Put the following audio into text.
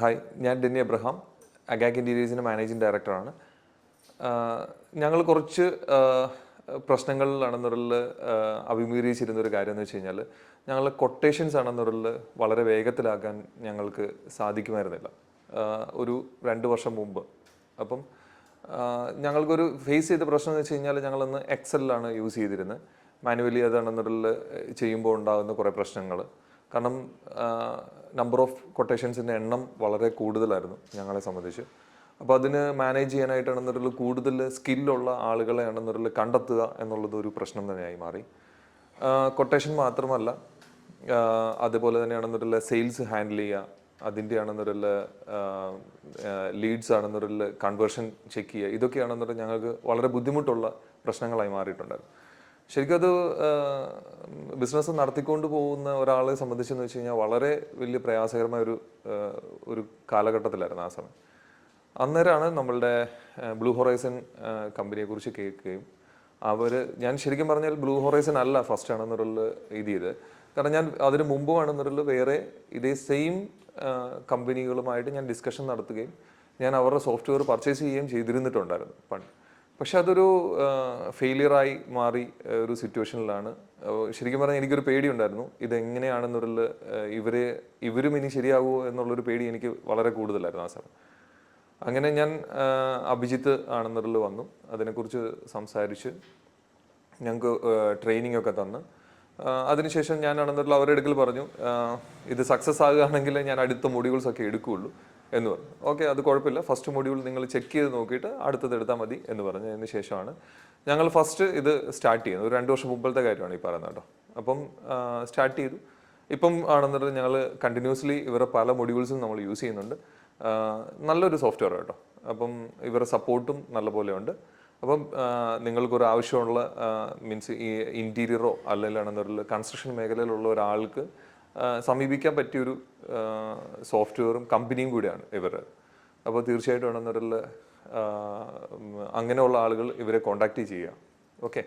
Hi, ഞാൻ Denny Abraham, അഗാക് ഇൻറ്റീരിയേഴ്സിൻ്റെ managing ഡയറക്ടറാണ്. ഞങ്ങൾ കുറച്ച് പ്രശ്നങ്ങളിലാണെന്നുള്ളിൽ അഭിമുഖീകരിച്ചിരുന്നൊരു കാര്യം എന്ന് വെച്ച് കഴിഞ്ഞാൽ, ഞങ്ങൾ കൊട്ടേഷൻസ് ആണെന്നുള്ളിൽ വളരെ വേഗത്തിലാക്കാൻ ഞങ്ങൾക്ക് സാധിക്കുമായിരുന്നില്ല ഒരു 2 വർഷം മുമ്പ്. അപ്പം ഞങ്ങൾക്കൊരു ഫേസ് ചെയ്ത പ്രശ്നം എന്ന് വെച്ച് കഴിഞ്ഞാൽ, ഞങ്ങളന്ന് എക്സലിലാണ് യൂസ് ചെയ്തിരുന്നത്. മാനുവലി അതാണെന്നുള്ളിൽ ചെയ്യുമ്പോൾ ഉണ്ടാകുന്ന കുറേ പ്രശ്നങ്ങൾ. കാരണം നമ്പർ ഓഫ് കൊട്ടേഷൻസിൻ്റെ എണ്ണം വളരെ കൂടുതലായിരുന്നു ഞങ്ങളെ സംബന്ധിച്ച്. അപ്പോൾ അതിന് മാനേജ് ചെയ്യാനായിട്ടാണെന്നുണ്ടെങ്കിൽ കൂടുതൽ സ്കില്ലുള്ള ആളുകളെ ആണെന്നുണ്ടെങ്കിൽ കണ്ടെത്തുക എന്നുള്ളത് ഒരു പ്രശ്നം തന്നെയായി മാറി. കൊട്ടേഷൻ മാത്രമല്ല, അതുപോലെ തന്നെയാണെന്നുണ്ടെങ്കിൽ സെയിൽസ് ഹാൻഡിൽ ചെയ്യുക, അതിൻ്റെ ആണെന്നുണ്ടെങ്കിൽ ലീഡ്സ് ആണെന്നുണ്ടെങ്കിൽ കൺവേർഷൻ ചെക്ക് ചെയ്യുക, ഇതൊക്കെയാണെന്നുണ്ടെങ്കിൽ ഞങ്ങൾക്ക് വളരെ ബുദ്ധിമുട്ടുള്ള പ്രശ്നങ്ങളായി മാറിയിട്ടുണ്ടായിരുന്നു. ശരിക്കും അത് ബിസിനസ് നടത്തിക്കൊണ്ട് പോകുന്ന ഒരാളെ സംബന്ധിച്ചെന്ന് വെച്ച് കഴിഞ്ഞാൽ വളരെ വലിയ പ്രയാസകരമായ ഒരു കാലഘട്ടത്തിലായിരുന്നു ആ സമയം. അന്നേരമാണ് നമ്മളുടെ ബ്ലൂ ഹൊറൈസൺ കമ്പനിയെക്കുറിച്ച് കേൾക്കുകയും ഞാൻ ശരിക്കും പറഞ്ഞാൽ ബ്ലൂ ഹൊറൈസൺ അല്ല ഫസ്റ്റ് ആണെന്നുള്ള ഇത് ചെയ്ത്. കാരണം ഞാൻ അതിന് മുമ്പുമാണെന്നുള്ള വേറെ ഇതേ സെയിം കമ്പനികളുമായിട്ട് ഞാൻ ഡിസ്കഷൻ നടത്തുകയും ഞാൻ അവരുടെ സോഫ്റ്റ്വെയർ പർച്ചേസ് ചെയ്യുകയും ചെയ്തിരുന്നിട്ടുണ്ടായിരുന്നു പണ്ട്. പക്ഷെ അതൊരു ഫെയിലിയറായി മാറി ഒരു സിറ്റുവേഷനിലാണ്. ശരിക്കും പറഞ്ഞാൽ എനിക്കൊരു പേടിയുണ്ടായിരുന്നു, ഇതെങ്ങനെയാണെന്നുള്ള ഇവരും ഇനി ശരിയാകുമോ എന്നുള്ളൊരു പേടി എനിക്ക് വളരെ കൂടുതലായിരുന്നു ആ സമയം. അങ്ങനെ ഞാൻ അഭിജിത്ത് ആണെന്നുള്ള വന്നു, അതിനെക്കുറിച്ച് സംസാരിച്ച് ഞങ്ങൾക്ക് ട്രെയിനിങ് ഒക്കെ തന്ന് അതിനുശേഷം ഞാനാണെന്നുള്ള അവരുടെ അടുക്കൽ പറഞ്ഞു, ഇത് സക്സസ് ആകുകയാണെങ്കിൽ ഞാൻ അടുത്ത മൊഡ്യൂൾസ് ഒക്കെ എടുക്കുകയുള്ളൂ എന്ന് പറഞ്ഞു. ഓക്കെ, അത് കുഴപ്പമില്ല, ഫസ്റ്റ് മൊഡ്യൂൾ നിങ്ങൾ ചെക്ക് ചെയ്ത് നോക്കിയിട്ട് അടുത്തത് എടുത്താൽ മതി എന്ന് പറഞ്ഞു. അതിന് ശേഷമാണ് ഞങ്ങൾ ഫസ്റ്റ് ഇത് സ്റ്റാർട്ട് ചെയ്യുന്നത്. ഒരു 2 വർഷം മുമ്പത്തെ കാര്യമാണ് ഈ പറയുന്നത് കേട്ടോ. അപ്പം സ്റ്റാർട്ട് ചെയ്തു. ഇപ്പം ആണെന്നുണ്ടെങ്കിൽ ഞങ്ങൾ കണ്ടിന്യൂസ്ലി ഇവരുടെ പല മൊഡ്യൂൾസും നമ്മൾ യൂസ് ചെയ്യുന്നുണ്ട്. നല്ലൊരു സോഫ്റ്റ്വെയർ കേട്ടോ. അപ്പം ഇവരുടെ സപ്പോർട്ടും നല്ലപോലെ ഉണ്ട്. അപ്പം നിങ്ങൾക്കൊരു ആവശ്യമുള്ള മീൻസ് ഈ ഇൻറ്റീരിയറോ അല്ലെങ്കിൽ കൺസ്ട്രക്ഷൻ മേഖലയിലുള്ള ഒരാൾക്ക് സമീപിക്കാൻ പറ്റിയൊരു സോഫ്റ്റ്വെയറും കമ്പനിയും കൂടിയാണ് ഇവർ. അപ്പോൾ തീർച്ചയായിട്ടും ആണെന്നുള്ള അങ്ങനെയുള്ള ആളുകൾ ഇവരെ കോൺടാക്റ്റ് ചെയ്യുക. ഓക്കെ.